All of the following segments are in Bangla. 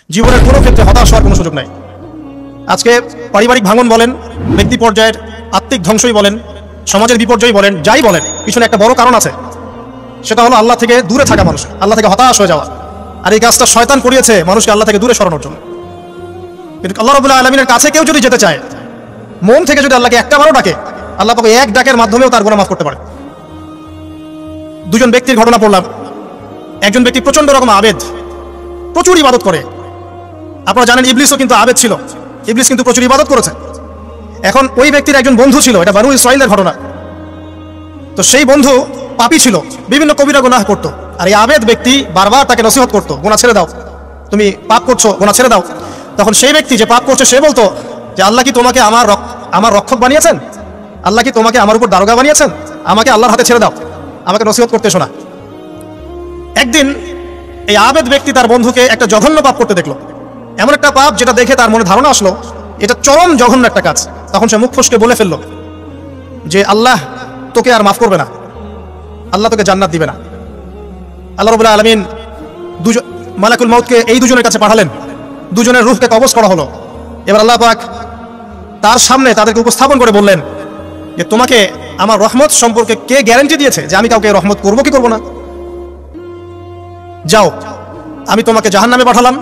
জীবনের কোনো ক্ষেত্রে হতাশ হওয়ার কোনো সুযোগ নাই। আজকে পারিবারিক ভাঙন বলেন, ব্যক্তি পর্যায়ের আত্মিক ধ্বংসই বলেন, সমাজের বিপর্যয় বলেন, যাই বলেন, পিছনে একটা বড় কারণ আছে। সেটা হলো আল্লাহ থেকে দূরে থাকা মানুষ, আল্লাহ থেকে হতাশ হয়ে যাওয়া। আর এই কাজটা শয়তান করিয়েছে মানুষকে আল্লাহ থেকে দূরে সরানোর জন্য। কিন্তু আল্লাহ রাব্বুল আলামিনের কাছে কেউ যদি যেতে চায়, মন থেকে যদি আল্লাহকে একটা বারও ডাকে, আল্লাহ পাক এক ডাকের মাধ্যমেও তার গুনাহ মাফ করতে পারে। দুজন ব্যক্তির ঘটনা পড়লাম। একজন ব্যক্তি প্রচন্ড রকম আবেদ, প্রচুর ইবাদত করে। আপনারা জানেন ইবলিসও কিন্তু আবেদ ছিল, ইবলিস কিন্তু প্রচুর ইবাদত করেছে। এখন ওই ব্যক্তির একজন বন্ধু ছিল, এটা বানু ইসরাঈলের ঘটনা। তো সেই বন্ধু পাপী ছিল, বিভিন্ন কবিরা গুনাহ করত। আর এই আবেদ ব্যক্তি বারবার তাকে নসিহত করতো, গুনাহ ছেড়ে দাও, তুমি পাপ করছো, গুনাহ ছেড়ে দাও। তখন সেই ব্যক্তি যে পাপ করছে সে বলতো যে আল্লাহ কি তোমাকে আমার রক্ষক বানিয়েছেন? আল্লাহ কি তোমাকে আমার উপর দারোগা বানিয়েছেন? আমাকে আল্লাহর হাতে ছেড়ে দাও, আমাকে নসিহত করতে শোনা। একদিন এই আবেদ ব্যক্তি তার বন্ধুকে একটা জঘন্য পাপ করতে দেখলো, এমন একটা পাপ যেটা দেখে তার মনে ধারণা আসলো এটা চরম জঘন্য একটা কাজ। তখন সে মুখ ফসকে বলে ফেললো যে আল্লাহ তোকে আর মাফ করবে না, আল্লাহ তোকে জান্নাত দিবে না। আল্লাহ রাব্বুল আলামিন মালাকুল মউতকে এই দুজনের কাছে পাঠালেন, দুজনের রূহকে কবজ করা হলো। এবার আল্লাহ পাক তার সামনে তাদেরকে উপস্থাপন করে বললেন যে তোমাকে আমার রহমত সম্পর্কে কে গ্যারান্টি দিয়েছে যে আমি কাউকে রহমত করবো কি করবো না? যাও, আমি তোমাকে জাহান্নামে পাঠালাম,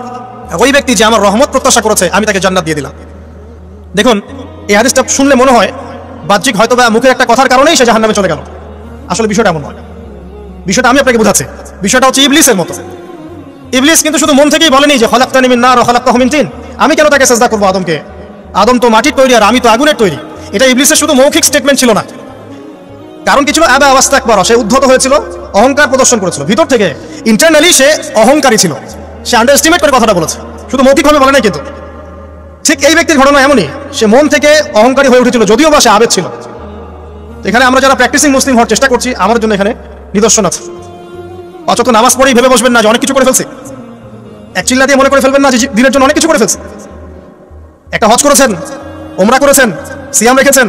ওই ব্যক্তি যে আমার রহমত প্রত্যাশা করেছে আমি তাকে জান্নাত দিয়ে দিলাম। দেখুন, এই হাদিসটা শুনলে মনে হয় বাহ্যিক হয়তো বা মুখের একটা কথার কারণেই সে জাহান্নামে চলে গেল। আসলে বিষয়টা এমন নয়। বিষয়টা আমি আপনাকে বোঝাচ্ছি। বিষয়টা হচ্ছে ইবলিসের মতো। ইবলিস কিন্তু শুধু মন থেকেই বলেনি যে খলাকতানি মিন নার ওয়া খলাকতাহু মিন তিন, আমি কেন তাকে সিজদা করবো আদমকে? আদম তো মাটির তৈরি আর আমি তো আগুনের তৈরি। এটা ইবলিসের শুধু মৌখিক স্টেটমেন্ট ছিল না, কারণ কি ছিল? আবা ওয়াস্তাকবারা, সে উদ্ধত হয়েছিল, অহংকার প্রদর্শন করেছিল। ভিতর থেকে ইন্টারনালি সে অহংকারী ছিল, সে আন্ডারএস্টিমেট করে কথাটা বলেছে, শুধু মৌখিকভাবে বলে নাই। কিন্তু ঠিক এই ব্যক্তির ঘটনা এমনই, সে মন থেকে অহংকারী হয়ে উঠেছিল, যদিও বা সে আবেদ ছিল। এখানে আমরা যারা প্র্যাকটিসিং মুসলিম হওয়ার চেষ্টা করছি, আমার জন্য এখানে নিদর্শন আছে। অযথা নামাজ পড়েই ভেবে বসবেন না যে অনেক কিছু করে ফেলছি, এক চিল্লা দিয়ে মনে করে ফেলবেন না যে দিনের জন্য অনেক কিছু করে ফেলছি। একটা হজ করেছেন, ওমরা করেছেন, সিয়াম রেখেছেন,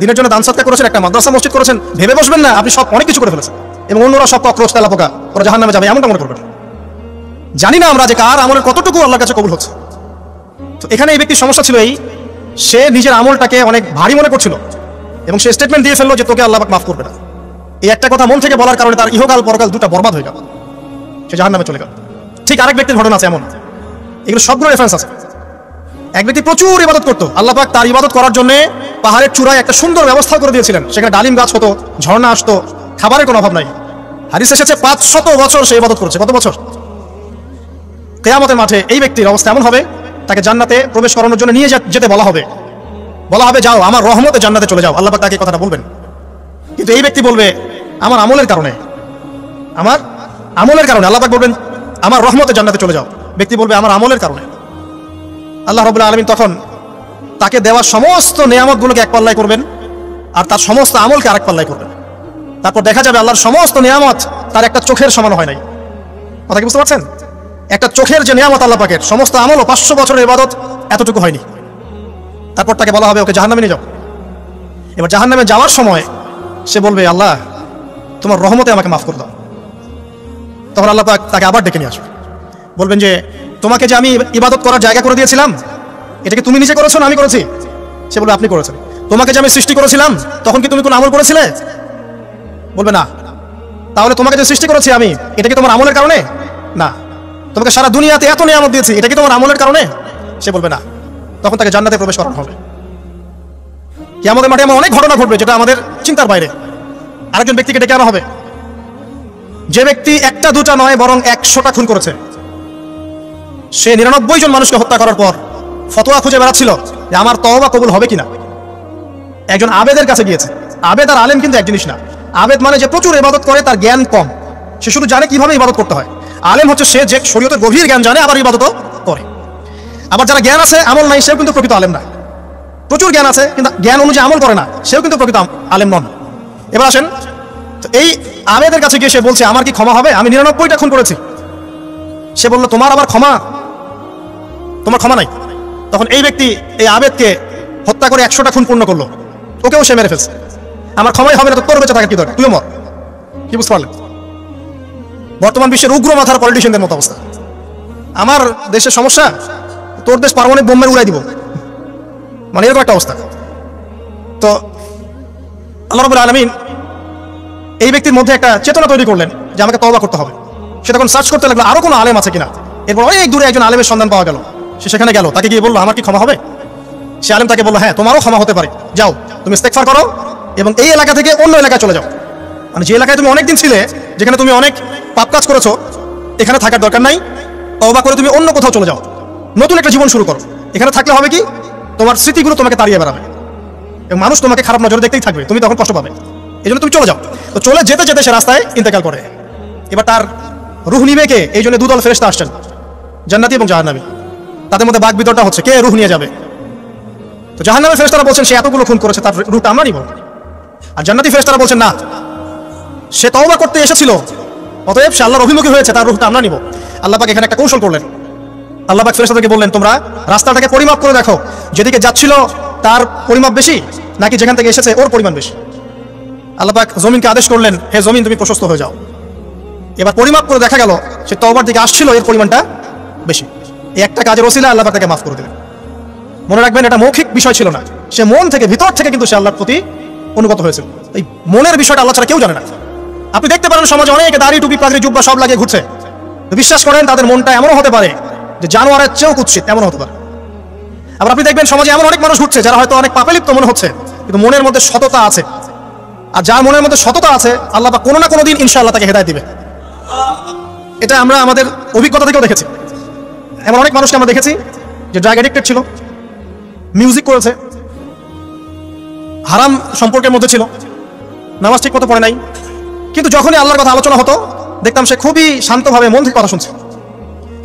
দিনের জন্য দান সদকা করেছেন, একটা মাদ্রাসা মসজিদ করেছেন, ভেবে বসবেন না আপনি সব অনেক কিছু করে ফেলেছেন এবং অন্যরা সব কক্রোচ তেলা পোকা, ওরা জাহান্নামে যাবে, এমনটা মনে করবেন। জানি না আমরা যে কার আমলের কতটুকু আল্লাহর কাছে কবুল হচ্ছে। তো এখানে এই ব্যক্তির সমস্যা ছিল এই, সে নিজের আমলটাকে অনেক ভারী মনে করছিল এবং সে স্টেটমেন্ট দিয়ে ফেললো যে তোকে আল্লাহ পাক মাফ করবে না। এই একটা কথা মন থেকে বলার কারণে তার ইহকাল পরকাল দুটা বরবাদ হয়ে গেল, সে জাহান্নামে চলে গেল। ঠিক আরেক ব্যক্তির ঘটনা আছে এমন, এগুলো সবগুলো রেফারেন্স আছে। এক ব্যক্তি প্রচুর ইবাদত করতো, আল্লাহ পাক তার ইবাদত করার জন্য পাহাড়ের চূড়ায় একটা সুন্দর ব্যবস্থা করে দিয়েছিলেন, সেখানে ডালিম গাছ হতো, ঝর্ণা আসতো, খাবারের কোনো অভাব নাই। হাদিস এসেছে 500 বছর সে ইবাদত করেছে। কত বছর? কিয়ামতের মাঠে এই ব্যক্তির অবস্থা এমন হবে, তাকে জান্নাতে প্রবেশ করানোর জন্য নিয়ে যেতে বলা হবে যাও আমার রহমতে জান্নাতে চলে যাও। আল্লাহ পাক তাকে কথাটা বলবেন, কিন্তু এই ব্যক্তি বলবে আমার আমলের কারণে আল্লাহ পাক বলবেন আমার রহমতে জান্নাতে চলে যাও। ব্যক্তি বলবে আমার আমলের কারণে। আল্লাহ রাব্বুল আলামিন তখন তাকে দেওয়া সমস্ত নিয়ামতগুলোকে এক পাল্লায় করবেন আর তার সমস্ত আমলকে আরেক পাল্লায় করবেন। তারপর দেখা যাবে আল্লাহর সমস্ত নিয়ামত তার একটা চোখের সমান হয় নাই। কথা কি বুঝতে পারছেন? একটা চোখের যে নিয়ামত আল্লাহ পাকের, সমস্ত আমলও 500 বছরের ইবাদত এতটুকু হয়নি। তারপর তাকে বলা হবে ওকে জাহান্নামে নিয়ে যাও। এবার জাহান্নামে যাওয়ার সময় সে বলবে আল্লাহ তোমার রহমতে আমাকে মাফ করে দাও। তখন আল্লাহ পাক তাকে আবার ডেকে নিয়ে আসবে, বলবেন যে তোমাকে যে আমি ইবাদত করার জায়গা করে দিয়েছিলাম, এটাকে তুমি নিজে করেছো না আমি করেছি? সে বলবে আপনি করেছেন। তোমাকে যে আমি সৃষ্টি করেছিলাম তখন কি তুমি কোনো আমল করেছিলে? বলবে না। তাহলে তোমাকে যে সৃষ্টি করেছি আমি, এটা কি তোমার আমলের কারণে? না। তোমাকে সারা দুনিয়াতে এত নিয়ামত দিয়েছি, এটা কি তোমার আমলের কারণে? সে বলবে না। তখন তাকে জান্নাতে প্রবেশ করানো হবে। কিয়ামতের মাঠে এমন অনেক ঘটনা ঘটবে যেটা আমাদের চিন্তার বাইরে। আরেকজন ব্যক্তিকে ডেকে আনা হবে, যে ব্যক্তি একটা দুটা নয় বরং 100টা খুন করেছে। সে 99 জন মানুষকে হত্যা করার পর ফতোয়া খুঁজে বেড়াচ্ছিল যে আমার তওবা কবুল হবে কিনা। একজন আবেদের কাছে গিয়েছে। আবেদ আর আলেম কিন্তু এক জিনিস না। আবেদ মানে যে প্রচুর ইবাদত করে, তার জ্ঞান কম, সে শুধু জানে কিভাবে ইবাদত করতে হয়। আলেম হচ্ছে সে যে শরীয়তের গভীর জ্ঞান জানে আবার ইবাদতও করে। আবার যারা জ্ঞান আছে আমল নাই, সেও কিন্তু প্রকৃত আলেম না। প্রচুর জ্ঞান আছে কিন্তু জ্ঞান অনুযায়ী আমল করে না, সেও কিন্তু প্রকৃত আলেম নন। এবার আসেন, তো এই আবেদের কাছে গিয়ে সে বলছে আমার কি ক্ষমা হবে? আমি 99টা খুন করেছি। সে বলল তোমার আবার ক্ষমা? তোমার ক্ষমা নাই। তখন এই ব্যক্তি এই আবেদকে হত্যা করে 100টা খুন পূর্ণ করলো, ওকেও সে মেরে ফেলছে। আমার ক্ষমাই হবে না তো তোর বেঁচে থাকা কি দরকার, তুইও মর। কি বুঝতে পারলেন? বর্তমান বিশ্বের উগ্র মাথার পলিটিশিয়ানদের মতো অবস্থা। আমার দেশের সমস্যা, তোর দেশ পারমাণবিক বোম মেরে উড়াই দিব, মানে এরকম একটা অবস্থা। তো আল্লাহ রাব্বুল আলামিন এই ব্যক্তির মধ্যে একটা চেতনা তৈরি করলেন যে আমাকে তওবা করতে হবে। সে তখন সার্চ করতে লাগলো আরো কোনো আলেম আছে কিনা। এরপর অনেক দূরে একজন আলেমের সন্ধান পাওয়া গেল। সে সেখানে গেল, তাকে গিয়ে বললো আমার কি ক্ষমা হবে? সে আলেম তাকে বললো হ্যাঁ, তোমারও ক্ষমা হতে পারে, যাও তুমি ইস্তেগফার করো এবং এই এলাকা থেকে অন্য এলাকায় চলে যাও। মানে যে এলাকায় তুমি অনেকদিন ছিলে, যেখানে তুমি অনেক পাপ কাজ করেছো, এখানে থাকার দরকার নাই, তওবা করে তুমি অন্য কোথাও চলে যাও, নতুন একটা জীবন শুরু করো। এখানে থাকলে হবে কি, তোমার স্মৃতিগুলো তোমাকে তাড়িয়ে বেড়াবে এবং মানুষ তোমাকে খারাপ নজরে দেখতেই থাকবে, তুমি তখন কষ্ট পাবে। এই জন্য তুমি চলে যাও। তো চলে যেতে যেতে সে রাস্তায় ইন্তেকাল করে। এবার তার রূহ নিবে কে? এই জন্য দুদল ফেরেশতা আসছেন, জান্নাতি এবং জাহান্নামী। তাদের মধ্যে বাক বিতরটা হচ্ছে কে রূহ নিয়ে যাবে। তো জাহান্নামের ফেরেশতারা বলছেন সে এতগুলো খুন করেছে, তার রূহটা আমরা নিব। আর জান্নাতি ফেরেশতারা বলছেন না, সে তওবা করতে এসেছিল, অতএব সে আল্লাহর অভিমুখী হয়েছে, তার রূহটা আমরা নিব। আল্লাহ পাক এখানে একটা কৌশল করলেন। আল্লাহ পাক ফেরেশতাদেরকে বললেন তোমরা রাস্তাটাকে পরিমাপ করে দেখো, যেদিকে যাচ্ছিল তার পরিমাপ বেশি নাকি যেখান থেকে এসেছে ওর পরিমাণ বেশি। আল্লাহ পাক জমিনকে আদেশ করলেন হে জমিন তুমি প্রশস্ত হয়ে যাও। এবার পরিমাপ করে দেখা গেল সে তওবার দিকে আসছিল, এর পরিমাণটা বেশি। এই একটা কাজের ওসিলা আল্লাহ পাক তাকে মাফ করে দিলেন। মনে রাখবেন এটা মৌখিক বিষয় ছিল না, সে মন থেকে ভিতর থেকে কিন্তু সে আল্লাহর প্রতি অনুগত হয়েছিল। এই মনের বিষয়টা আল্লাহ ছাড়া কেউ জানে না। আপনি দেখতে পারেন সমাজে অনেকে দাড়ি টুপি পাগড়ি জুব্বা সব লাগিয়ে ঘুরছে, বিশ্বাস করেন তাদের মনটা এমনও হতে পারে যে জানোয়ারের চেয়েও কুৎসিত, এমন হতে পারে। আবার আপনি দেখবেন সমাজে এমন অনেক মানুষ ঘুরছে যারা হয়তো অনেক পাপে লিপ্ত মনে হচ্ছে, কিন্তু মনের মধ্যে সততা আছে। আর যার মনের মধ্যে সততা আছে আল্লাহ পাক কোনো না কোনো দিন ইনশাআল্লাহ তাকে হেদায়েত দিবে। এটা আমরা আমাদের অভিজ্ঞতা থেকেও দেখেছি। এমন অনেক মানুষকে আমরা দেখেছি যে ড্রাগ অ্যাডিক্টেড ছিল, মিউজিক করেছে, হারাম সম্পর্কের মধ্যে ছিল, নামাজ ঠিক মতো পড়ে নাই, কিন্তু যখনই আল্লাহর কথা আলোচনা হতো দেখতাম সে খুবই শান্তভাবে মন থেকে কথা শুনছে।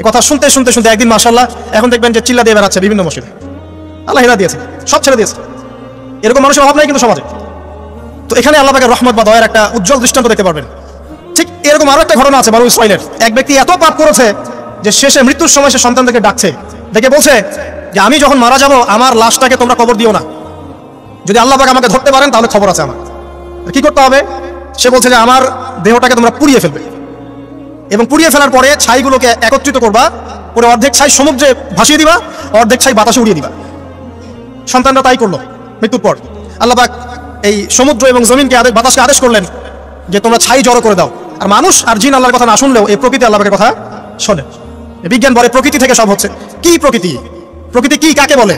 এই কথা শুনতে শুনতে শুনতে একদিন মাশাআল্লাহ এখন দেখবেন যে চিল্লা দিয়ে বেড়াচ্ছে বিভিন্ন মসজিদে। আল্লাহ হেদায়েত দিয়েছে, সব ছেড়ে দিয়েছে। এরকম মানুষের অভাব নাই কিন্তু সমাজে। তো এখানে আল্লাহ পাকের রহমত বা দয়ার একটা উজ্জ্বল দৃষ্টান্ত দেখতে পারবেন। ঠিক এরকম আরো একটা ঘটনা আছে বনু ইসরাঈলের। এক ব্যক্তি এত পাপ করেছে যে শেষে মৃত্যুর সময় সে সন্তানদেরকে ডাকছে, ডেকে বলছে যে আমি যখন মারা যাব আমার লাশটাকে তোমরা কবর দিও না, যদি আল্লাহ পাক আমাকে ধরতে পারেন তাহলে খবর আছে আমার। কি করতে হবে? সে বলছে যে আমার দেহটাকে তোমরা পুড়িয়ে ফেলবে এবং পুড়িয়ে ফেলার পরে ছাইগুলোকে একত্রিত করবা, পরে অর্ধেক ছাই সমুদ্রে ভাসিয়ে দিবা, অর্ধেক ছাই বাতাসে উড়িয়ে দিবা। সন্তানরা তাই করলো। মৃত্যুর পর আল্লাহ পাক এই সমুদ্র এবং জমিনকে বাতাসকে আদেশ করলেন যে তোমরা ছাই জড়ো করে দাও। আর মানুষ আর জিন আল্লাহর কথা না শুনলেও এই প্রকৃতি আল্লাহ পাকের কথা শোনে। বিজ্ঞান বলে প্রকৃতি থেকে সব হচ্ছে। কি প্রকৃতি? প্রকৃতি কি কাকে বলে?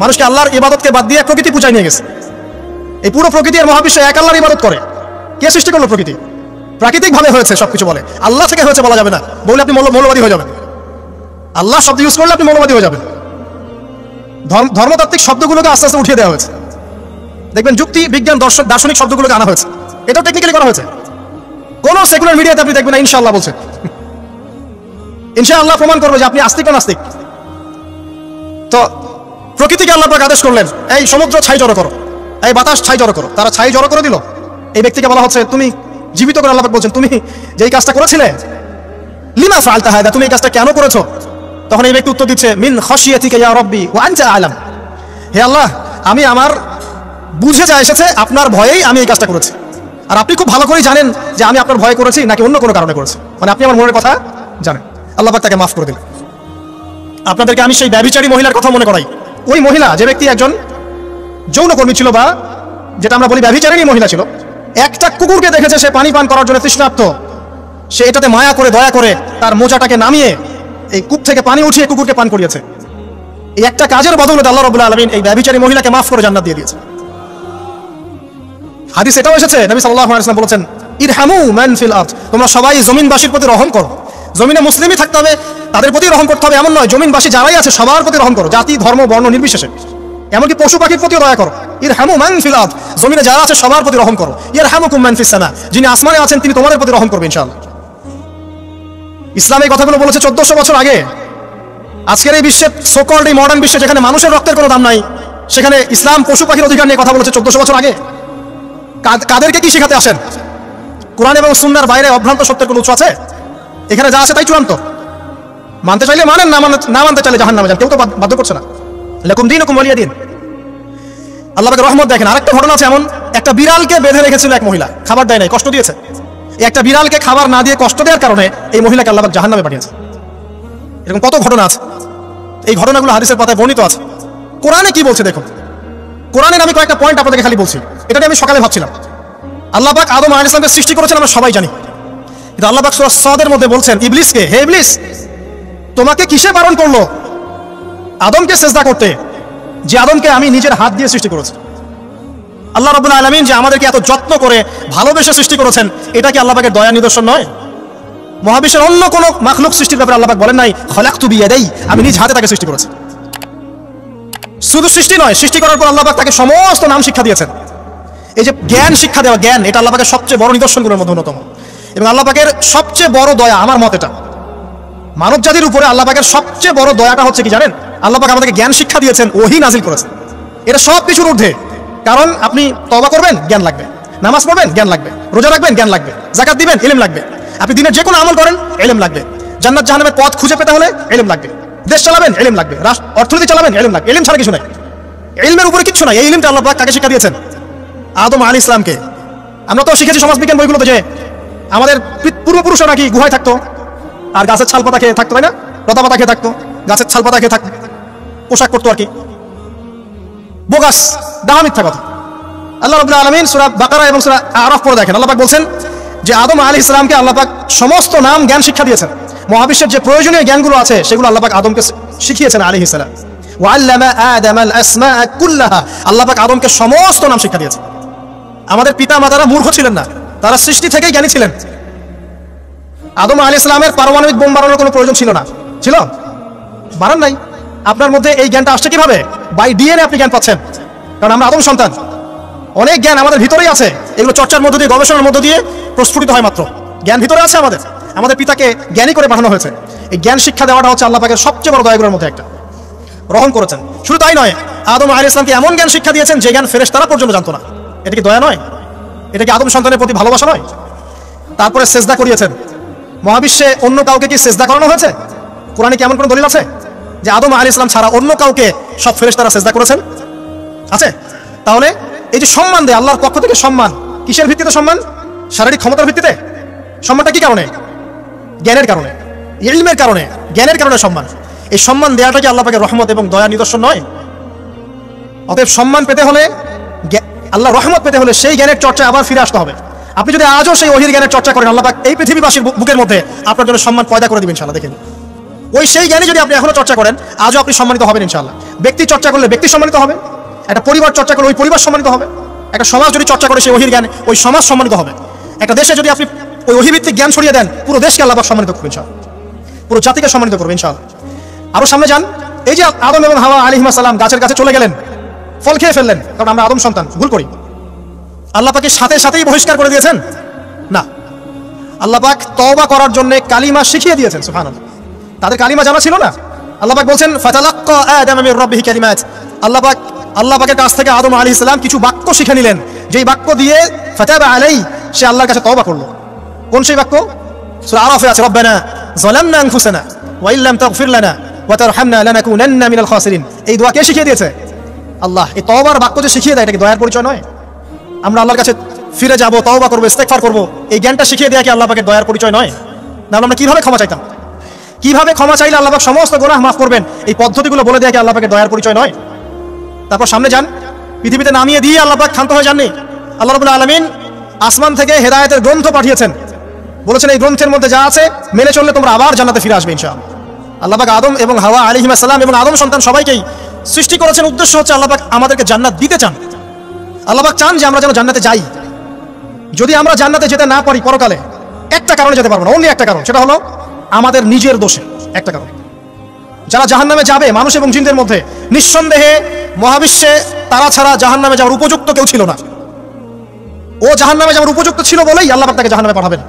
মানুষকে আল্লাহর ইবাদতকে বাদ দিয়ে প্রকৃতি পূজায় নিয়ে গেছে। এই পুরো প্রকৃতি আর মহাবিশ্ব এক আল্লাহর ইবাদত করে। কে সৃষ্টি করলো প্রকৃতি? প্রাকৃতিক ভাবে হয়েছে সবকিছু বলে, আল্লাহ থেকে হয়েছে বলা যাবে না। বলে আপনি মৌলবাদী হয়ে যাবেন। আল্লাহ শব্দ ইউজ করলে আপনি মৌলবাদী হয়ে যাবেন। ধর্মতাত্ত্বিক শব্দগুলোকে আস্তে আস্তে উঠিয়ে দেওয়া হয়েছে। দেখবেন যুক্তি বিজ্ঞান দার্শনিক শব্দগুলোকে আনা হয়েছে। এটাও টেকনিক্যালি করা হয়েছে। কোন সেকুলার মিডিয়াতে আপনি দেখবেন না ইনশাআল্লাহ বলছে। ইনশাআল্লাহ প্রমাণ করবে যে আপনি আস্তিক না নাস্তিক। তো প্রকৃতিকে আল্লাহ পাক আদেশ করলেন এই সমুদ্র ছাই জড়ো করো, এই বাতাস ছাই জড়ো করো। তারা ছাই জড়ো করে দিল। এই ব্যক্তিকে বলা হচ্ছে তুমি জীবিত করে আল্লাহ পাক বলছেন তুমি যেই কাজটা করেছিলে লিমা ফাআলতা হাদা, তুমি এই কাজটা কেন করেছো? তখন এই ব্যক্তি উত্তর দিচ্ছে মিন খাশিয়াতিকা ইয়া রাব্বি ওয়া আনতা আ'লাম। হে আল্লাহ, আমি আমার বুঝে যা এসেছে আপনার ভয়েই আমি এই কাজটা করেছি, আর আপনি খুব ভালো করেই জানেন যে আমি আপনার ভয় করেছি নাকি অন্য কোনো কারণে করেছি। মানে আপনি আমার মনের কথা জানেন। আল্লাহ পাক তাকে মাফ করে দিলেন। আপনাদেরকে আমি সেই ব্যভিচারী মহিলার কথা মনে করাই। ওই মহিলা যে ব্যক্তি একজন যৌনকর্মী ছিল বা যেটা আমরা বলি ব্যভিচারিণী মহিলা ছিল, একটা কুকুরকে দেখেছে সে পানি পান করার জন্য তৃষ্ণার্ত, সে এটাতে মায়া করে দয়া করে তার মোজাটাকে নামিয়ে এই কূপ থেকে পানি উঠিয়ে কুকুরকে পান করিয়েছে। এই একটা কাজের বদৌলতে আল্লাহ রাব্বুল আলামিন এই ব্যভিচারী মহিলাকে মাফ করে জান্নাত দিয়ে দিয়েছে। হাদিস এটাও এসেছে, নবী সাল্লাল্লাহু আলাইহি ওয়াসাল্লাম বলেছেন ইরহামু মান ফিল আরদ, তোমরা সবাই জমিনবাসীর প্রতি রহম করো। জমিনে মুসলিমই থাকতে হবে, তাদের প্রতি রহম করতে হবে এমন নয়, জমিনবাসী যারাই আছে সবার প্রতি রহম করো, জাতি ধর্ম বর্ণ নির্বিশেষে। এমনকি পশু পাখির প্রতিও দয়া করো। ইরহামু মান ফিল আরদ, জমিনে যারা আছে সবার প্রতি রহম করো। ইয়ারহামুকুম মান ফিস সামা, যিনি আসমানে আছেন তিনি তোমাদের প্রতি রহম করবেন ইনশাআল্লাহ। ইসলাম এই কথাগুলো বলেছে 1400 বছর আগে। আজকের এই বিশ্বে সোকল্ড এই মডার্ন বিশ্বে যেখানে মানুষের রক্তের কোনো দাম নাই, সেখানে ইসলাম পশু পাখির অধিকার নিয়ে কথা বলেছে 1400 বছর আগে। কাদেরকে কি শেখাতে আসেন? কোরআন এবং সুন্নাহর বাইরে অভ্রান্ত সত্যের কোনো উৎস আছে? এখানে যা আছে তাই চূড়ান্ত। মানতে চাইলে মানেন, না মানতে চাইলে জাহান্নামে যান, কেউ তো বাধ্য করছে না। লাকুম দীনুকুম ওয়ালিয়া দীন। আল্লাহ পাকের রহমত দেখেন। আরেকটা ঘটনা আছে এমন, একটা বিড়ালকে বেঁধে রেখেছিল এক মহিলা, খাবার দেয় নাই, কষ্ট দিয়েছে। একটা বিড়ালকে খাবার না দিয়ে কষ্ট দেওয়ার কারণে এই মহিলাকে আল্লাহ পাক জাহান্নামে পাঠিয়েছে। এরকম কত ঘটনা আছে, এই ঘটনাগুলো হাদিসের পাতায় বর্ণিত আছে। কোরআনে কি বলছে দেখুন, কোরআনের আমি কয়েকটা পয়েন্ট আপনাদেরকে খালি বলছি, এটা নিয়ে আমি সকালে ভাবছিলাম। আল্লাহ পাক আদম আলাইহিস সালামকে সৃষ্টি করেছেন আমরা সবাই জানি, কিন্তু আল্লাহ পাক সূরা সাদের মধ্যে বলছেন ইবলিসকে, হে ইবলিস তোমাকে কিসে বারণ করলো আদমকে সিজদা করতে, যে আদমকে আমি নিজের হাত দিয়ে সৃষ্টি করেছি। আল্লাহ রাব্বুল আলামিন যে আমাদেরকে এত যত্ন করে ভালোবেসে সৃষ্টি করেছেন, এটা কি আল্লাহ পাকের দয়া নিদর্শন নয়? মহাবিশ্বের অন্য কোন মাখলুক সৃষ্টির ব্যাপারে আল্লাহ পাক বলেন নাই খলাকতু বিয়াদাই, আমি নিজ হাতে তাকে সৃষ্টি করেছি। শুধু সৃষ্টি নয়, সৃষ্টি করার পর আল্লাহ পাক তাকে সমস্ত নাম শিক্ষা দিয়েছেন। এই যে জ্ঞান শিক্ষা দেওয়া, জ্ঞান, এটা আল্লাহ পাকের সবচেয়ে বড় নিদর্শনগুলোর মধ্যে অন্যতম। এবং আল্লাহ পাকের সবচেয়ে বড় দয়া, আমার মত এটা, মানব জাতির উপরে আল্লাহ পাকের সবচেয়ে বড় দয়াটা হচ্ছে কি জানেন? আল্লাহ পাক আমাদেরকে জ্ঞান শিক্ষা দিয়েছেন, ওহী নাজিল করেছেন। এটা সব কিছুর ঊর্ধ্বে। কারণ আপনি তওবা করবেন, জ্ঞান লাগবে। নামাজ পড়বেন, জ্ঞান লাগবে। রোজা রাখবেন, জ্ঞান লাগবে। যাকাত দিবেন, ইলম লাগবে। আপনি দিনের যে কোনো আমল করেন, ইলম লাগবে। জান্নাত জাহান্নামের পথ খুঁজে পেতে হলে ইলম লাগবে। দেশ চালাবেন, ইলম লাগবে। অর্থনীতি চালাবেন, ইলম লাগবে। ইলম ছাড়া কিছু নাই, ইলমের উপরে কিছু নাই। এই ইলমটা আল্লাহ পাক কাকে শিক্ষা দিয়েছেন? আদম আলাইহিস সালামকে। আমরা তো শিখেছি সমাজবিজ্ঞান বইগুলোতে যে আমাদের পূর্বপুরুষরা নাকি গুহায় থাকতো আর গাছের ছাল পাতা খেয়ে থাকতো, তাই না? লতা পাতা খেয়ে থাকতো, গাছের ছাল পাতা খেয়ে থাকতো, পোশাক করতো আর কি। বোগাস, ডাহা, মিথ্যা কথা। আল্লাহ রাব্বুল আলামিন সূরা বাকারা এবং সূরা আরাফ পড়ে দেখেন, আল্লাহ পাক বলছেন যে আদম আলাইহিস সালামকে আল্লাহ পাক সমস্ত নাম জ্ঞান শিক্ষা দিয়েছেন। মহাবিশ্বের যে প্রয়োজনীয় জ্ঞানগুলো আছে সেগুলো আল্লাহ পাক আদমকে শিখিয়েছেন আলাইহিস সালাম। ওয়া আল্লামা আদামাল আসমাআ কুল্লাহা, আল্লাহ পাক আদমকে সমস্ত নাম শিক্ষা দিয়েছেন। আমাদের পিতা মাতারা মূর্খ ছিলেন না, তারা সৃষ্টি থেকেই জ্ঞানী ছিলেন। আদম আলাইহিস সালামের পারমাণবিক বোম বানানোর কোনো প্রয়োজন ছিল না, ছিল? বানান নাই। আপনার মধ্যে এই জ্ঞানটা আসছে কিভাবে? বাই ডিএনএ আপনি জ্ঞান পাচ্ছেন, কারণ আমরা আদম সন্তান। অনেক জ্ঞান আমাদের ভিতরেই আছে, এগুলো চর্চার মধ্য দিয়ে, গবেষণার মধ্য দিয়ে প্রস্ফুটিত হয় মাত্র। জ্ঞান ভিতরে আছে আমাদের, আমাদের পিতাকে জ্ঞানী করে পাঠানো হয়েছে। এই জ্ঞান শিক্ষা দেওয়াটা হচ্ছে আল্লাহ পাকের সবচেয়ে বড় দয়াগুলোর মধ্যে একটা, রহম করেছেন। শুধু তাই নয়, আদম আলাইহিস সালামকে এমন জ্ঞান শিক্ষা দিয়েছেন যে জ্ঞান ফেরেশতারা পর্যন্ত জানতো না। এটা কি দয়া নয়? এটা কি আদম সন্তানের প্রতি ভালোবাসা নয়? তারপরে সেজদা করিয়েছেন। মহাবিশ্বে অন্য কাউকে কি সেজদা করানো হয়েছে? কোরআনে কি এমন কোনো দলিল আছে যে আদম আলাইহিস সালাম ছাড়া অন্য কাউকে সব ফেরেশতারা সেজদা করেছেন? আছে? তাহলে এই যে সম্মান দেয় আল্লাহর পক্ষ থেকে, সম্মান কিসের ভিত্তিতে? সম্মান শারীরিক ক্ষমতার ভিত্তিতে। সম্মানটা কি কারণে? জ্ঞানের কারণে, ইলমের কারণে, জ্ঞানের কারণে সম্মান। এই সম্মান দেওয়াটা কি আল্লাহ পাকের রহমত এবং দয়া নিদর্শন নয়? অতএব সম্মান পেতে হলে, আল্লাহ রহমত পেতে হলে সেই জ্ঞানের চর্চায় আবার ফিরে আসতে হবে। আপনি যদি আজও সেই ওহীর জ্ঞানের চর্চা করেন, আল্লাহ পাক এই পৃথিবীবাসীর বুকের মধ্যে আপনার জন্য সম্মান পয়দা করে দিবেন ইনশাআল্লাহ। দেখেন, ওই সেই জ্ঞানী যদি আপনি এখনো চর্চা করেন, আজও আপনি সম্মানিত হবেন ইনশাআল্লাহ। ব্যক্তি চর্চা করলে ব্যক্তি সম্মানিত হবে, একটা পরিবার চর্চা করলে ওই পরিবার সম্মানিত হবে, একটা সমাজ যদি চর্চা করে সেই ওহীর জ্ঞান, ওই সমাজ সম্মানিত হবে। একটা দেশে যদি আপনি ওই ওহীভিত্তিক জ্ঞান ছড়িয়ে দেন, পুরো দেশকে আল্লাহ পাক সম্মানিত করবেন ইনশাআল্লাহ, পুরো জাতিকে সম্মানিত করবেন ইনশাআল্লাহ। আরো সামনে যান, এই যে আদম এবং হাওয়া আলাইহিস সালাম গাছের কাছে চলে গেলেন, ফল খেয়ে ফেললেন, কারণ আমরা আদম সন্তান, ভুল করি। আল্লাহ পাকের সাথে সাথেই বহিষ্কার করে দিয়েছেন? না, আল্লাহ পাক তওবা করার জন্য কালিমা শিখিয়ে দিয়েছেন। সুবহানাল্লাহ, তাদের কালিমা জানা ছিল না। আল্লাহ পাক বলছেন ফাতালাক্কা আদাম মির রাব্বিহি কালিমাত, আল্লাহ পাকের কাছ থেকে আদম আলাইহিস সালাম কিছু বাক্য শিখে নিলেন, যেই বাক্য দিয়ে ফাতাবা আলাইহি, সে আল্লাহর কাছে তওবা করলো। কোন সেই বাক্য? সূরা আরাফে আছে, রব্বানা যালামনা আনফুসানা ওয়া ইল্লাম তাগফির লানা ওয়া তারহামনা লানাকুনান্না মিনাল খাসিরিন। এই দোয়া কে শিখিয়ে দিয়েছে? আল্লাহ। এই তওবার বাক্য যে শিখিয়ে দেয়, এটা কি দয়ার পরিচয় নয়? আমরা আল্লাহর কাছে ফিরে যাব, তওবা করব, ইস্তেগফার করব, এই জ্ঞানটা শিখিয়ে দেয়া কি আল্লাহ পাকের দয়ার পরিচয় নয়? না, আমরা কিভাবে ক্ষমা চাইতাম? কিভাবে ক্ষমা চাইলে আল্লাহ পাক সমস্ত গুনাহ মাফ করবেন, এই পদ্ধতিগুলো বলে দেয়া কি আল্লাহ পাকের দয়ার পরিচয় নয়? তারপর সামনে যান, পৃথিবীতে নামিয়ে দিয়ে আল্লাহ পাক ক্ষান্ত হয়ে যাননি। আল্লাহ রাব্বুল আলামিন আসমান থেকে হেদায়েতের গ্রন্থ পাঠিয়েছেন, বলেছেন এই গ্রন্থের মধ্যে যা আছে মেনে চললে তোমরা আবার জান্নাতে ফিরে আসবে ইনশাআল্লাহ। আল্লাহ পাক আদম এবং হাওয়া আলাইহিস সালাম এবং আদম সন্তান সবাইকেই সৃষ্টি করেছেন, উদ্দেশ্য হচ্ছে আল্লাহ পাক আমাদেরকে জান্নাত দিতে চান। আল্লাহ পাক চান যে আমরা যেন জান্নাতে যাই। যদি আমরা জান্নাতে যেতে না পারি পরকালে, একটা কারণে যেতে পারবো না, অনলি একটা কারণ, সেটা হলো আমাদের নিজের দোষে। একটা কারণ, যারা জাহান্নামে যাবে মানুষ এবং জিনদের মধ্যে, নিঃসন্দেহে মহাবিশ্বে তারা ছাড়া জাহান্নামে যাওয়ার উপযুক্ত কেউ ছিল না। ও জাহান্নামে যাওয়ার উপযুক্ত ছিল বলেই আল্লাহ পাক তাকে জাহান্নামে পাঠাবেন।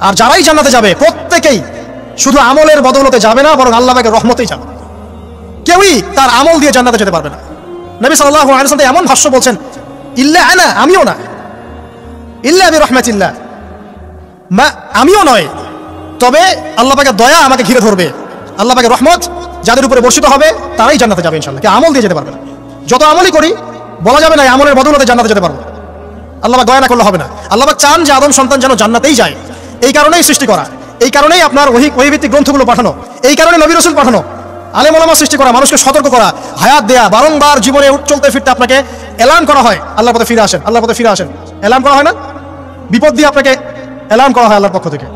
আর যারাই জান্নাতে যাবে প্রত্যেকেই শুধু আমলের বদৌলতে যাবে না, বরং আল্লাহ পাকের রহমতেই যাবে। কেউই তার আমল দিয়ে জান্নাতে যেতে পারবে না। নবী সাল্লাল্লাহু আলাইহি ওয়াসাল্লাম এমন ভাষ্য বলছেন, ইল্লা আনা, আমিও না, ইল্লা বিরহমাতিল্লাহ, আমিও নয়, তবে আল্লাহ পাকের দয়া আমাকে ঘিরে ধরবে। আল্লাহ পাকের রহমত যাদের উপরে বর্ষিত হবে তারাই জান্নাতে যাবে ইনশাআল্লাহ। কে আমল দিয়ে যেতে পারবে না। যত আমলই করি বলা যাবে না আমলের বদৌলতে জান্নাতে যেতে পারবো। আল্লাহ পাক দয়া না করলে হবে না। আল্লাহ পাক চান যে আদম সন্তান যেন জান্নাতেই যায়, এই কারণেই সৃষ্টি করা। এই কারণেই আপনার ওহীভিত্তিক গ্রন্থগুলো পাঠানো, এই কারণে নবী রাসূল পাঠানো, আলেম ওলামা সৃষ্টি করা, মানুষকে সতর্ক করা, হায়াত দেয়া, বারংবার জীবনে চলতে ফিরতে আপনাকে এলান করা হয় আল্লাহর পথে ফিরে আসেন, আল্লাহর পথে ফিরে আসেন। এলান করা হয় না? বিপদ দিয়ে আপনাকে এলান করা হয় আল্লাহর পক্ষ থেকে।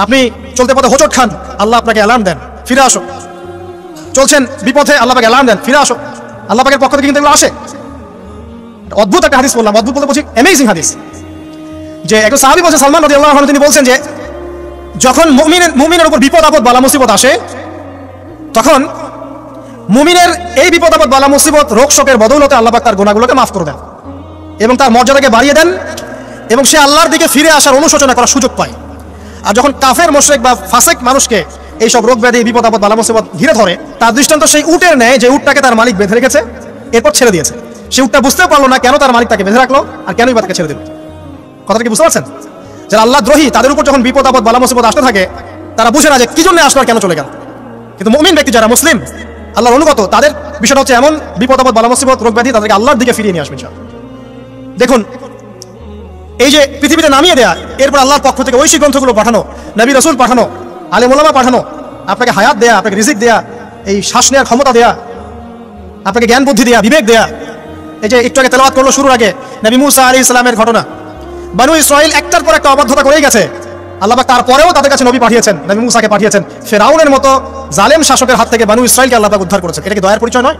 আপনি চলতে পথে হোঁচট খান, আল্লাহ আপনাকে এলান দেন ফিরে আসো। চলছেন বিপথে, আল্লাহ পাকে এলান দেন ফিরে আসো। আল্লাহ পাকের পক্ষ থেকে কিন্তু এগুলো আসে। অদ্ভুত একটা হাদিস বললাম, অদ্ভুত বলতে বলছি অ্যামেজিং হাদিস, যে একজন সাহাবী বলছেন, সালমান রাদিয়াল্লাহু আনহু, তিনি বলছেন যে যখন মুমিনের উপর বিপদ আপদ বালা মুসিবত আসে, তখন মুমিনের এই বিপদ আপদ বালা মুসিবত রোগ শোকের বদৌলতে আল্লাহ পাক তার গুনাহগুলোকে মাফ করে দেন এবং তার মর্যাদাকে বাড়িয়ে দেন এবং সে আল্লাহর দিকে ফিরে আসার অনুশোচনা করার সুযোগ পায়। আর যখন কাফের মুশরিক বা ফাসিক মানুষকে এইসব রোগ ব্যাধি বিপদ আপদ বালা মুসিবত ঘিরে ধরে, তার দৃষ্টান্ত সেই উটের নেয় যে উটটাকে তার মালিক বেঁধে রেখেছে, এরপর ছেড়ে দিয়েছে। সে উটটা বুঝতেও পারলো না কেন তার মালিক তাকে বেঁধে রাখলো আর কেনই বা তাকে ছেড়ে দিল। কথাটা কি বুঝতে পারছেন? যারা আল্লাহ দ্রোহী, তাদের উপর যখন বিপদ আপদ বালা মুসিবত আসতে থাকে, তারা বুঝে না যে কি জন্য আসলো আর কেন চলে গেল। কিন্তু মুমিন ব্যক্তি যারা মুসলিম, আল্লাহর অনুগত, তাদের বিষয়টা হচ্ছে এমন বিপদ আপদ বালা মুসিবত রোগ ব্যাধি তাদেরকে আল্লাহর দিকে ফিরিয়ে নিয়ে আসবে ইনশাআল্লাহ। দেখুন, এই যে পৃথিবীতে নামিয়ে দেয়া, এরপর আল্লাহর পক্ষ থেকে ঐশী গ্রন্থগুলো পাঠানো, নবী রাসূল পাঠানো, আলেম ওলামা পাঠানো, আপনাকে হায়াত দেয়া, আপনাকে রিজিক দেয়া, এই শ্বাস নেওয়ার ক্ষমতা দেয়া, আপনাকে জ্ঞান বুদ্ধি দেয়া, বিবেক দেয়া। এই যে একটু আগে তেলাওয়াত করলো শুরুর আগে নবী মুসা আলাইহিস সালামের ঘটনা, বনু ইসরাইল একটার পর একটা অবাধ্যতা করেই গেছে, আল্লাহ পাক তারপরেও তাদের কাছে নবী পাঠিয়েছেন, নবী মুসাকে পাঠিয়েছেন। ফিরআউনের মতো জালেম শাসকের হাত থেকে বনু ইসরাইলকে আল্লাহ পাক উদ্ধার করেছেন। এটা কি দয়ার পরিচয় নয়?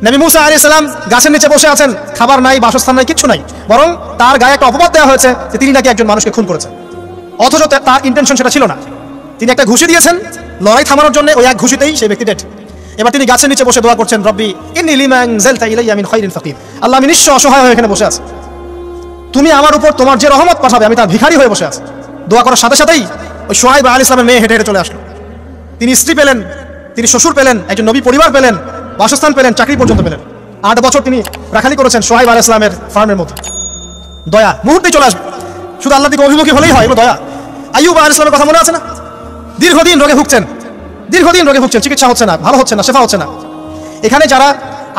নবী মুসা আলাইহিস সালাম গাছের নিচে বসে আছেন, খাবার নাই, বাসস্থান নাই, কিচ্ছু নাই, বরং তার গায়ে একটা অপবাদ দেওয়া হয়েছে যে তিনি নাকি একজন মানুষকে খুন করেছেন, অথচ তার ইন্টেনশন সেটা ছিল না। তিনি একটা ঘুষি দিয়েছেন লড়াই থামানোর জন্য, ওই এক ঘুষিতেই সেই ব্যক্তি ডেড। এবার তিনি গাছের নিচে বসে দোয়া করছেন, রব্বি ইন্নী লিমা আনজালতা ইলাইয়া মিন খাইরিন ফাকির, আল্লাহ আমি নিঃস্ব অসহায় হয়ে এখানে বসে আছি, তুমি আমার উপর তোমার যে রহমত পাঠাবে আমি তার ভিখারি হয়ে বসে আছি। দোয়া করার সাথে সাথেই ওই শুআয়ব আলাইহিস সালামের মেয়ে হেঁটে হেঁটে চলে আসলো। তিনি স্ত্রী পেলেন, তিনি শ্বশুর পেলেন, একজন নবী পরিবার পেলেন, বাসস্থান পেলেন, চাকরি পর্যন্ত পেলেন। 8 বছর তিনি রাখালি করেছেন শুআয়ব আলাইহিস সালামের ফার্মের মধ্যে। দয়া মুহূর্তেই চলে আসবে, শুধু আল্লাহ দিকে অভিমুখী হলেই হয়, এগুলো দয়া। আইয়ুব আলাইহিস সালামের কথা মনে আছে না? দীর্ঘদিন রোগে ভুগছেন, চিকিৎসা হচ্ছে না, ভালো হচ্ছে না, শেফা হচ্ছে না। এখানে যারা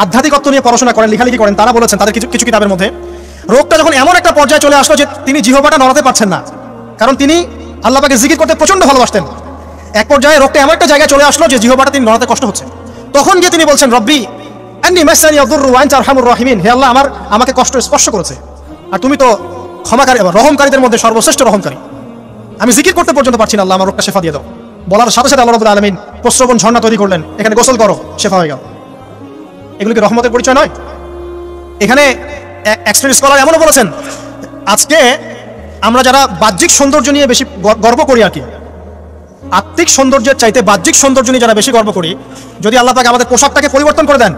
আধ্যাত্মিকত্ব নিয়ে পড়াশোনা করেন, লেখালেখি করেন, তারা বলেছেন তাদের কিছু কিতাবের মধ্যে, রোগটা যখন এমন একটা পর্যায়ে চলে আসলো যে তিনি জিহ্বাটা নড়াতে পারছেন না, কারণ তিনি আল্লাহ পাকে জিকির করতে প্রচন্ড ভালোবাসতেন। এক পর্যায়ে রোগটা এমন একটা জায়গায় চলে আসলো যে জিহ্বাটা তিনি নড়াতে কষ্ট হচ্ছে। তখন গিয়ে তিনি বলছেন, রব্বি আন্নী মাসানি ইয়াদুররু ওয়া আনতা আরহামুর রাহিমিন, হে আল্লাহ আমাকে কষ্ট স্পর্শ করেছে আর তুমি তো ক্ষমাকারী, রহমকারীদের মধ্যে সর্বশ্রেষ্ঠ রহমকারী, আমি জিকির করতে পর্যন্ত পারছি না, আল্লাহ আমার রোগটা শেফা দিয়ে দাও। বলার সাথে সাথে আল্লাহ রাব্বুল আলামিন প্রস্রবণ ঝর্ণা তৈরি করলেন, এখানে গোসল করো, শেফা হয়ে গেল। এগুলো কি রহমতের পরিচয় নয়? এখানে এক্সপেরিয়েন্স স্কলার এমনও বলেছেন, আজকে আমরা যারা বাহ্যিক সৌন্দর্য নিয়ে বেশি গর্ব করি আর কি, আত্মিক সৌন্দর্যের চাইতে বাহ্যিক সৌন্দর্য নিয়ে যারা বেশি গর্ব করি, যদি আল্লাহ পাক আমাদের পোশাকটাকে পরিবর্তন করে দেন,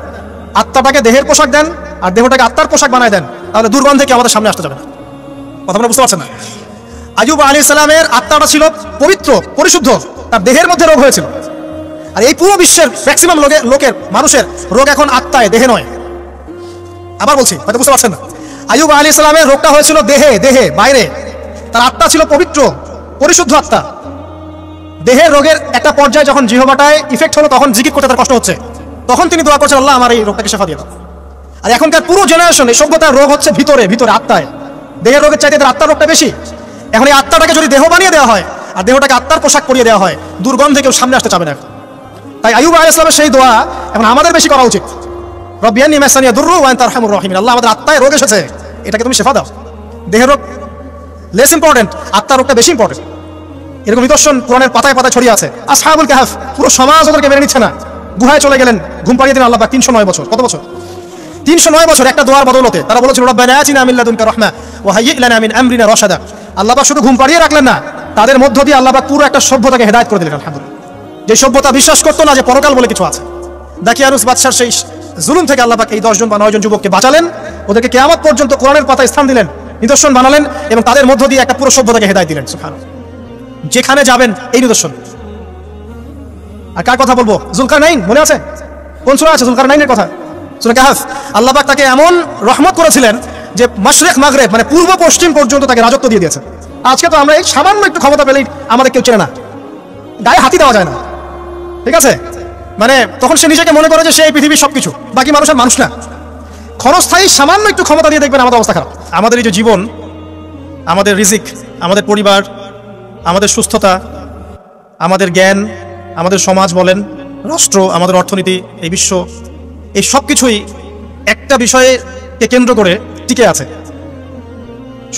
আত্মাটাকে দেহের পোশাক দেন আর দেহটাকে আত্মার পোশাক বানায় দেন, তাহলে দুর্গন্ধে কি আমাদের সামনে আসতে যাবে না। কথা বুঝতে পারছেন না? আইয়ুব আলাইহিস সালামের আত্মাটা ছিল পবিত্র, পরিশুদ্ধ, তার দেহের মধ্যে রোগ হয়েছিল। আর এই পুরো বিশ্বের ম্যাক্সিমাম মানুষের রোগ এখন আত্মায়, দেহে নয়। আবার বলছি, হয়তো বুঝতে পারছেন না। আইয়ুব আলাইহিস সালামের রোগটা হয়েছিল দেহে বাইরে, তার আত্মা ছিল পবিত্র, পরিশুদ্ধ আত্মা। দেহের রোগের একটা পর্যায়ে যখন জিহ্বাটায় ইফেক্ট হলো, তখন জিকির করতে তার কষ্ট হচ্ছে, তখন তিনি দোয়া করছেন, আল্লাহ আমার এই রোগটাকে শেফা দিয়ে দাও। আর এখনকার পুরো জেনারেশন, এই সভ্যতার রোগ হচ্ছে ভিতরে আত্মায়, দেহের রোগের চাইতে তার আত্মার রোগটা বেশি। এখন এই আত্মাটাকে যদি দেহ বানিয়ে দেওয়া হয় আর দেহটাকে আত্মার পোশাক পরিয়ে দেওয়া হয়, দুর্গন্ধে কেউ সামনে আসতে চাবে না। তাই আইয়ুব আলাইহিস সালামের সেই দোয়া এখন আমাদের বেশি করা উচিত, রব্বি আন্নী মাসানি ইয়াদুররু ওয়া আনতা আরহামুর রাহিমিন, আল্লাহ আমাদের আত্মায় রোগ এসেছে, এটাকে তুমি শেফা দাও। দেহের রোগ লেস ইম্পর্টেন্ট, আত্মার রোগটা বেশি ইম্পর্টেন্ট। এরকম নিদর্শন কোরআনের পাতায় পাতায় ছড়িয়ে আছে। আসহাবুল কাহফ, পুরো সমাজ ওদেরকে মেনে নিচ্ছে না, গুহায় চলে গেলেন, ঘুম পাড়িয়ে দিলেন আল্লাহ পাক 309 বছর। কত বছর? 309 বছর একটা দোয়ার বদৌলতে। তারা বলেছিল, রব্বানা আতিনা মিন লাদুনকা রাহমা ওয়া হাইয়্ লানা মিন আমরিনা রাশাদা। আল্লাহ পাক শুধু ঘুম পাড়িয়ে রাখলেন না, তাদের মধ্য দিয়ে আল্লাহ পাক পুরো একটা সভ্যতাকে হেদায়েত করে দিলেন। আলহামদুলিল্লাহ। যে সভ্যতা বিশ্বাস করতো না যে পরকাল বলে কিছু আছে, দাকিয়ানুস বাদশার সেই জুলুম থেকে আল্লাহ পাক এই 10 জন বা 9 জন যুবককে বাঁচালেন, ওদেরকে কিয়ামত পর্যন্ত কোরআনের পাতায় স্থান দিলেন, নিদর্শন বানালেন এবং তাদের মধ্য দিয়ে একটা পুরো সভ্যতাকে হেদায়েত দিলেন। সুবহানাল্লাহ। যেখানে যাবেন এই নিদর্শন। আর কার কথা বলবো? জুলকারনাইন, মনে আছে? কোন সূরা আছে জুলকারনাইনের কথা? সূরা কাহফ। আল্লাহ পাক তাকে এমন রহমত করেছিলেন যে মাশরিক মাগরিব মানে পূর্ব পশ্চিম পর্যন্ত তাকে রাজত্ব দিয়ে দিয়েছে। আজকে তো আমরা এই সামান্য একটু ক্ষমতা পেলেই আমাদের কেউ চেনে না, গায়ে হাতি দেওয়া যায় না, ঠিক আছে? মানে তখন সে নিজেকে মনে করে যে সে এই পৃথিবীর সবকিছু, বাকি মানুষের মানুষ না। ক্ষণস্থায়ী সামান্য একটু ক্ষমতা দিয়ে দেখবেন আমাদের অবস্থা খারাপ। আমাদের এই যে জীবন, আমাদের রিজিক, আমাদের পরিবার, আমাদের সুস্থতা, আমাদের জ্ঞান, আমাদের সমাজ বলেন, রাষ্ট্র, আমাদের অর্থনীতি, এই বিশ্ব, এই সব কিছুই একটা বিষয়কে কেন্দ্র করে টিকে আছে।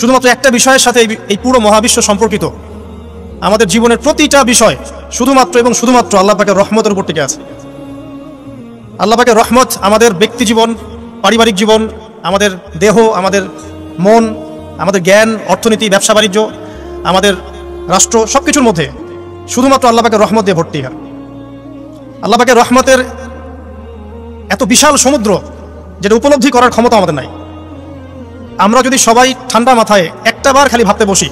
শুধুমাত্র একটা বিষয়ের সাথে এই পুরো মহাবিশ্ব সম্পর্কিত। আমাদের জীবনের প্রতিটা বিষয় শুধুমাত্র এবং শুধুমাত্র আল্লাহ পাকের রহমতের উপর টিকে আছে। আল্লাহ পাকের রহমত আমাদের ব্যক্তি জীবন, পারিবারিক জীবন, আমাদের দেহ, আমাদের মন, আমাদের জ্ঞান, অর্থনীতি, ব্যবসা বাণিজ্য, আমাদের রাষ্ট্র, সব কিছুর মধ্যে শুধুমাত্র আল্লাহ পাকের রহমত দিয়ে ভর্তি। আল্লাহ পাকের রহমতের এত বিশাল সমুদ্র যেটা উপলব্ধি করার ক্ষমতা আমাদের নাই। আমরা যদি সবাই ঠান্ডা মাথায় একটাবার খালি ভাবতে বসি,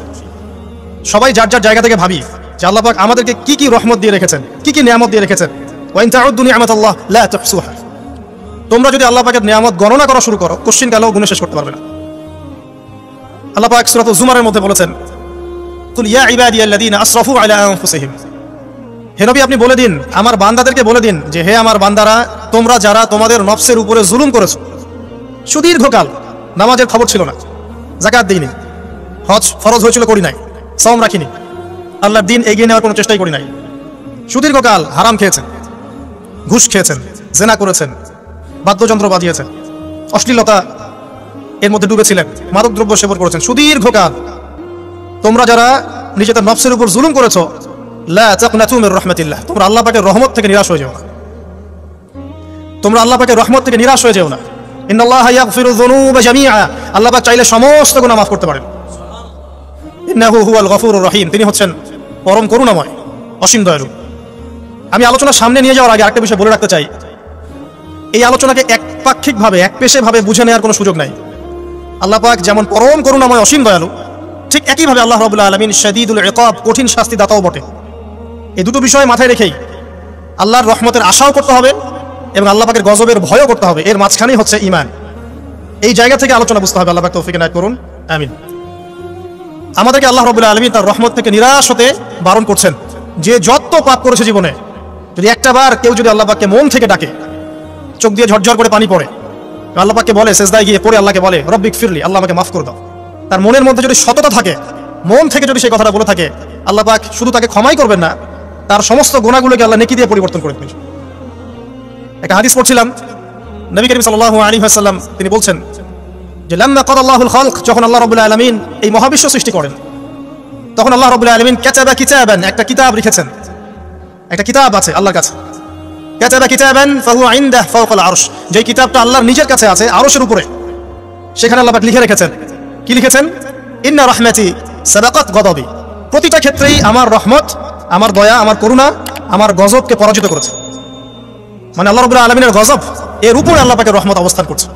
সবাই যার যার জায়গা থেকে ভাবি যে আল্লাহ পাক আমাদেরকে কি কি রহমত দিয়ে রেখেছেন, কি কি নিয়ামত দিয়ে রেখেছেন। ওয়াইন তাউদ্দু নিআমাতাল্লাহ লা তুহসুহা। তোমরা যদি আল্লাহ পাকের নিয়ামত গণনা করা শুরু করো, কোশ্চিন কালেও গুণে শেষ করতে পারবে না। আল্লাহ পাক সূরা জুমারের মধ্যে বলেছেন, কুল ইয়া ইবাদিয়াল্লাযীনা আসরাফু আলা আনফুসিহিম। হে নবী, আপনি বলে দিন, আমার বান্দাদেরকে বলে দিন যে হে আমার বান্দারা, তোমরা যারা তোমাদের নফসের উপরে জুলুম করেছো, সুদীর্ঘকাল নামাজের খবর ছিল না, যাকাত দিইনি, হজ ফরজ হয়েছিল করি নাই, সাওম রাখিনি, আল্লাহর দিন এগিয়ে নেওয়ার কোনো চেষ্টাই করি নাই, সুদীর্ঘকাল হারাম খেয়েছেন, ঘুষ খেয়েছেন, জেনা করেছেন, বাদ্যযন্ত্র বাজিয়েছেন, অশ্লীলতা এর মধ্যে ডুবেছিলেন, মাদকদ্রব্য সেবন করেছেন, সুদীর্ঘকাল তোমরা যারা নিজেদের নফসের উপর জুলুম করেছো, লা তাকনাতু মির রাহমাতিল্লাহ, তোমরা আল্লাহ পাকের রহমত থেকে নিরাশ হয়ে যাও না। তোমরা আল্লাহ পাকের রহমত থেকে নিরাশ হয়ে যাও না। ইন্নাল্লাহা ইয়াগফিরু যুনুবা জামিআ, আল্লাহ পাক চাইলে সমস্ত গুনাহ মাফ করতে পারেন। ইন্নাহু হুয়াল গফুরুর রহিম, তিনি হচ্ছেন পরম করুণাময়, অসীম দয়ালু। আমি আলোচনা সামনে নিয়ে যাওয়ার আগে আরেকটা বিষয় বলে রাখতে চাই। এই আলোচনাকে একপাক্ষিকভাবে, একপেশেভাবে বুঝে নেওয়ার কোনো সুযোগ নাই। আল্লাহ পাক যেমন পরম করুণাময়, অসীম দয়ালু, ঠিক একইভাবে আল্লাহ রাব্বুল আলামিন শাদীদুল ইকাব, কঠিন শাস্তি দাতাও বটে। এই দুটো বিষয় মাথায় রেখেই আল্লাহর রহমতের আশাও করতে হবে এবং আল্লাহ পাকের গজবের ভয়ও করতে হবে। এর মাঝখানেই হচ্ছে ঈমান। এই জায়গা থেকে আলোচনা বুঝতে হবে। আল্লাহ পাক তৌফিক এনায়েত করুন, আমিন। আমাদেরকে আল্লাহ রাব্বুল আলামিন তার রহমত থেকে নিরাশ হতে বারণ করছেন। যে যত পাপ করেছে জীবনে, যদি একটাবার কেউ যদি আল্লাহ পাককে মন থেকে ডাকে, চোখ দিয়ে ঝরঝর করে পানি পড়ে, আল্লাহ পাককে বলে, সেজদায় গিয়ে পড়ে আল্লাহকে বলে, রব্বিক ফিরলি, আল্লাহ আমাকে মাফ করে দাও, তার মনের মধ্যে যদি সততা থাকে, মন থেকে যদি সেই কথাটা বলে থাকে, আল্লাহ পাক শুধু তাকে ক্ষমাই করবেন না, তার সমস্ত গুনাহগুলোকে আল্লাহ নেকি দিয়ে পরিবর্তন করে দেবেন। একটা হাদিস পড়ছিলাম, নবী করিম সাল্লাল্লাহু আলাইহি ওয়াসাল্লাম তিনি বলছেন যে লাম্মা কাদাল্লাহুল খালক, যখন আল্লাহ রাব্বুল আলামিন এই মহাবিশ্ব সৃষ্টি করেন, তখন আল্লাহ রাব্বুল আলামিন কাতাবা কিতাবান, একটা কিতাব লিখেছেন। একটা কিতাব আছে আল্লাহর কাছে, কাতাবা কিতাবান ফাহুয়া ইনদাহু ফাওকাল আরশ, যে কিতাবটা আল্লাহর নিজের কাছে আছে, আরশের উপরে। সেখানে আল্লাহ পাক লিখে রেখেছেন, কি লিখেছেন? ইন্না রাহমাতি সাবাকাত গদাবি, প্রতিটা ক্ষেত্রেই আমার রহমত, আমার দয়া, আমার করুণা আমার গজবকে পরাজিত করেছে। মানে আল্লাহ রাব্বুল আলামিনের গজব, এর উপরে আল্লাহ পাকের রহমত অবস্থান করছে।